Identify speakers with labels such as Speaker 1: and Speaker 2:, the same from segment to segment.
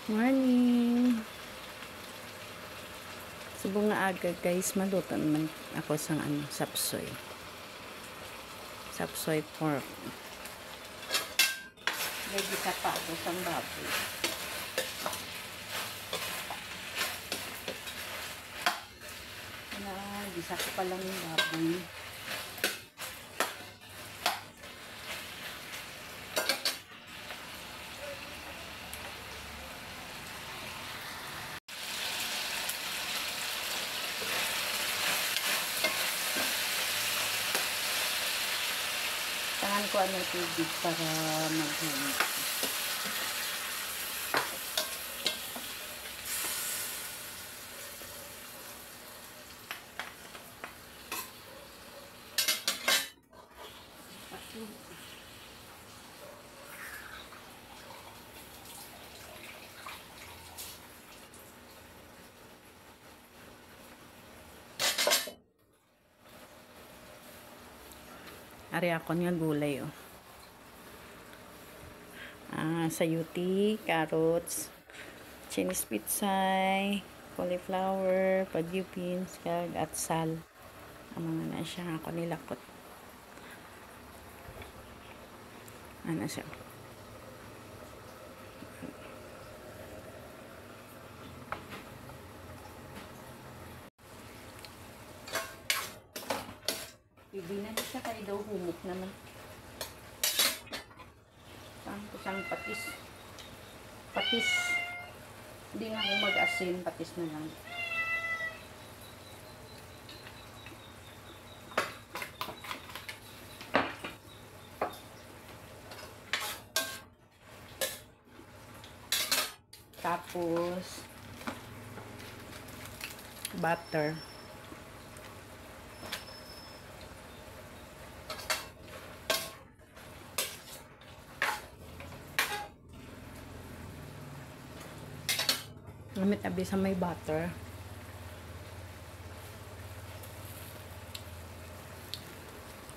Speaker 1: Morning! Subong nga aga guys, maluto naman ako sa sapsoy. Sapsoy pork. Lagi sa pato sa baboy. Gisa ko pa lang yung baboy. Tangan ko ang tubig para maghulog. Ari ako nga gulay oh. Sayuti, carrots, Chinese pitsay, cauliflower, padyu beans, kag at sal. Ang mga na siya ako nilakot. Ano siya? Hindi na siya kayo daw humok naman. Saan ko siyang patis. Patis. Hindi nga ako mag-asin. Patis na lang. Tapos butter. Gamit abi sa may butter.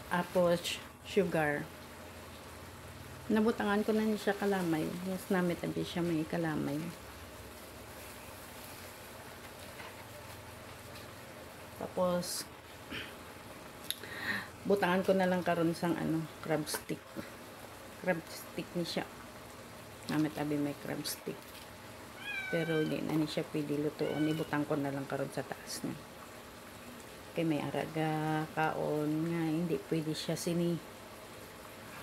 Speaker 1: Tapos sugar. Nabutangan ko na niya siya kalamay. Mas namit abi siya may kalamay. Tapos butangan ko na lang karon sang crab stick. Crab stick ni siya. Namit abi may crab stick. Pero hindi na siya pwede lutuon. Ibutang ko na lang karon sa taas niya. Kay may araga, kaon nga. Hindi pwede siya sini.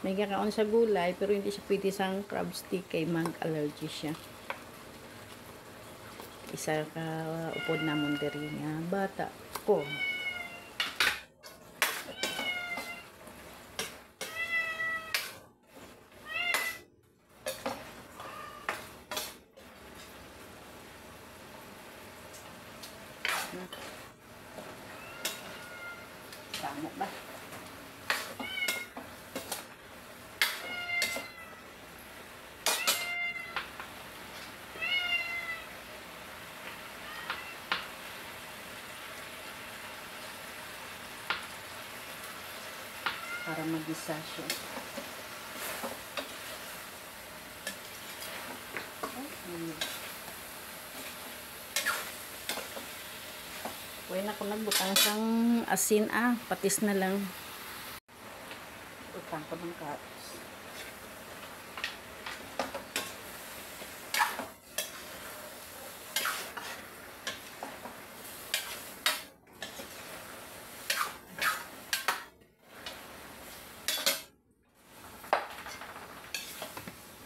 Speaker 1: May kakaon sa gulay, pero hindi siya pwede sang crab stick. Kay mag-allergy siya. Isa ka upod na mong diri nga bata ko. Tama ba? Para mag-isa siya. Uy, na ko nagbutang sang asin patis na lang. Butang ko ng carrots.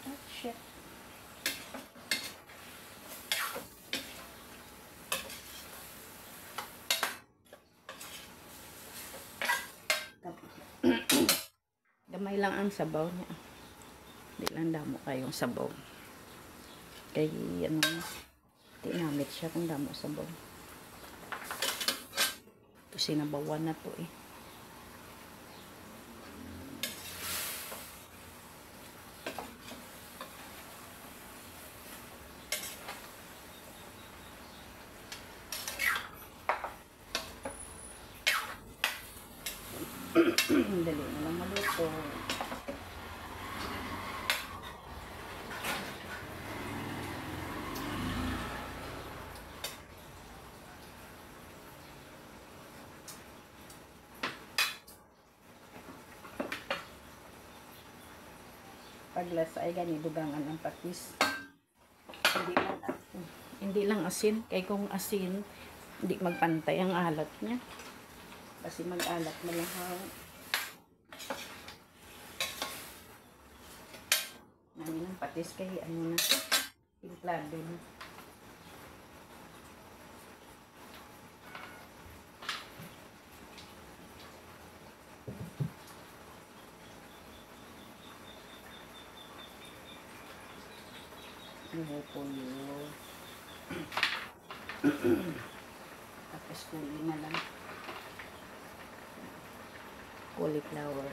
Speaker 1: Oh, shit. Gamay lang ang sabaw niya. Hindi lang damo kayong sabaw. Kaya tinamit siya kung damo sabaw. Ito sinabawan na to eh. Dali na lang maluto. paglasa ay gani dugangan ang patis. Hindi lang asin. Kaya kung asin, hindi magpantay ang alat niya. Kasi mag-alat malahaw. Namin ang patis kay ano na, timplado na. Repolyo. Tapos kuli na lang. Cauliflower.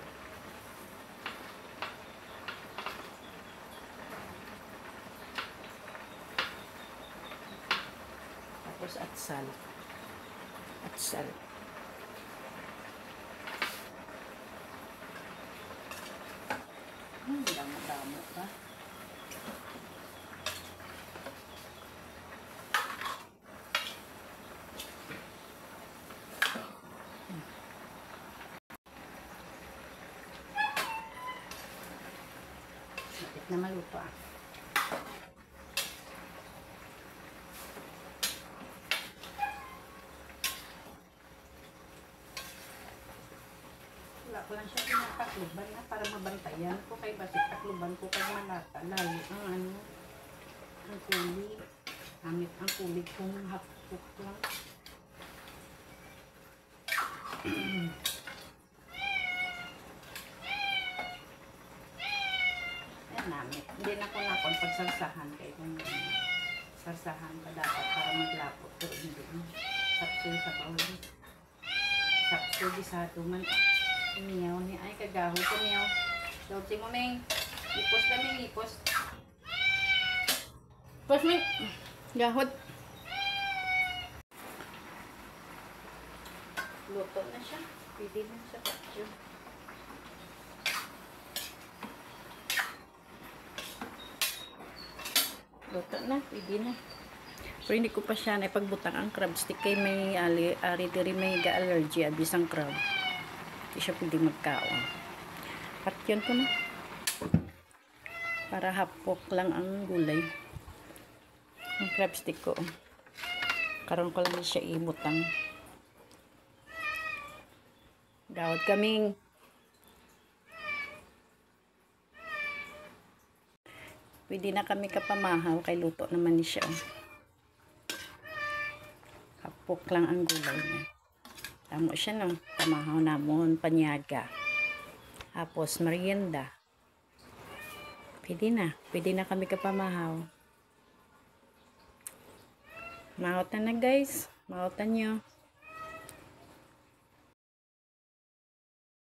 Speaker 1: Tapos atsal. Atsal. Damo-damo pa. Sakit na maluto ah. Wala ko lang siya pinatakluban na para mabantayan ko kay basit takluban ko kay malata. Lalo ang ano, ang kulig. Gamit ang kulig kong hapok lang. Yan namin. Hindi na ko nakon pagsarsahan kay kung sarsahan pa dapat para maglapot. Pero hindi. Sapsoy sa bawal. Sapsoy sa tuman. Miyaw ni ay kagaho ko miyaw. Daw si mo ming. Ipos na ming ipos. Ipos ming. Gahot. Luto na siya. Pwede na siya pacho. Luto na. Pwede na. Pero hindi ko pa siya na ipagbutang ang crab stick kay may ari may ga-allergy abis ang crab. Hindi siya pwede magkaon. At yun ko na. Para hapok lang ang gulay. Ang crab stick ko. Karoon ko lang siya ibutang. Gawad kaming. Pwede na kami kapamahaw. Kay luto naman ni siya. Hapok lang ang gulay niya. Tamo siya ng pamahaw namon, panyaga. Tapos merienda. Pwede na. Pwede na kami kapamahaw. Mahot na guys. Mahotan nyo.